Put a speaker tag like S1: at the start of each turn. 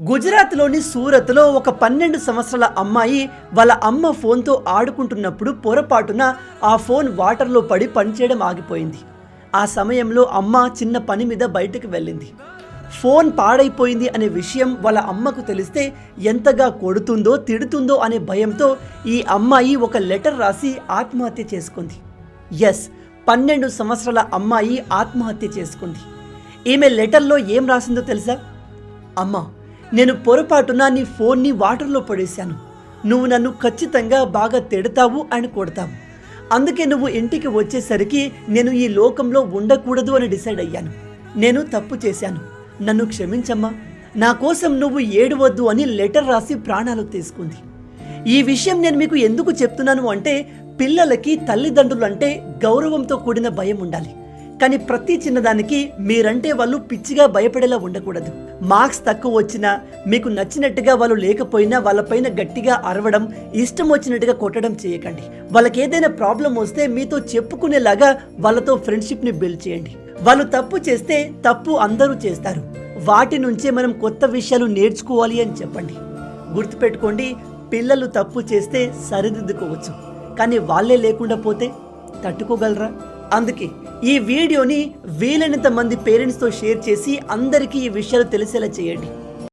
S1: గుజరాత్లోని సూరత్లో ఒక 12 సంవత్సరాల అమ్మాయి వాళ్ళ అమ్మ ఫోన్తో ఆడుకుంటున్నప్పుడు పొరపాటున ఆ ఫోన్ వాటర్లో పడి పనిచేయడం ఆగిపోయింది. ఆ సమయంలో అమ్మ చిన్న పని మీద బయటకు వెళ్ళింది. ఫోన్ పాడైపోయింది అనే విషయం వాళ్ళ అమ్మకు తెలిస్తే ఎంతగా కొడుతుందో తిడుతుందో అనే భయంతో ఈ అమ్మాయి ఒక లెటర్ రాసి ఆత్మహత్య చేసుకుంది. 12 సంవత్సరాల అమ్మాయి ఆత్మహత్య చేసుకుంది. ఈమె లెటర్లో ఏం రాసిందో తెలుసా? అమ్మ, నేను పొరపాటున నీ ఫోన్ని వాటర్లో పడేశాను. నువ్వు నన్ను ఖచ్చితంగా బాగా తిడతావు అని కొడతావు. అందుకే నువ్వు ఇంటికి వచ్చేసరికి నేను ఈ లోకంలో ఉండకూడదు అని డిసైడ్ అయ్యాను. నేను తప్పు చేశాను, నన్ను క్షమించమ్మా, నా కోసం నువ్వు ఏడవద్దు అని లెటర్ రాసి ప్రాణాలు తీసుకుంది. ఈ విషయం నేను మీకు ఎందుకు చెప్తున్నాను అంటే, పిల్లలకి తల్లిదండ్రులు అంటే గౌరవంతో కూడిన భయం ఉండాలి. కానీ ప్రతి చిన్నదానికి మీరంటే వాళ్ళు పిచ్చిగా భయపడేలా ఉండకూడదు. మార్క్స్ తక్కువ వచ్చినా, మీకు నచ్చినట్టుగా వాళ్ళు లేకపోయినా వాళ్ళపైన గట్టిగా అరవడం, ఇష్టం వచ్చినట్టుగా కొట్టడం చేయకండి. వాళ్ళకి ఏదైనా ప్రాబ్లం వస్తే మీతో చెప్పుకునేలాగా వాళ్ళతో ఫ్రెండ్షిప్ని బిల్డ్ చేయండి. వాళ్ళు తప్పు చేస్తే తప్పు అందరూ చేస్తారు, వాటి నుంచే మనం కొత్త విషయాలు నేర్చుకోవాలి అని చెప్పండి. గుర్తుపెట్టుకోండి, పిల్లలు తప్పు చేస్తే సరిదిద్దుకోవచ్చు, కానీ వాళ్ళే లేకుండా పోతే తట్టుకోగలరా? అందుకే ఈ వీడియోని వీలైనంత మంది పేరెంట్స్తో షేర్ చేసి అందరికీ ఈ విషయాలు తెలిసేలా చేయండి.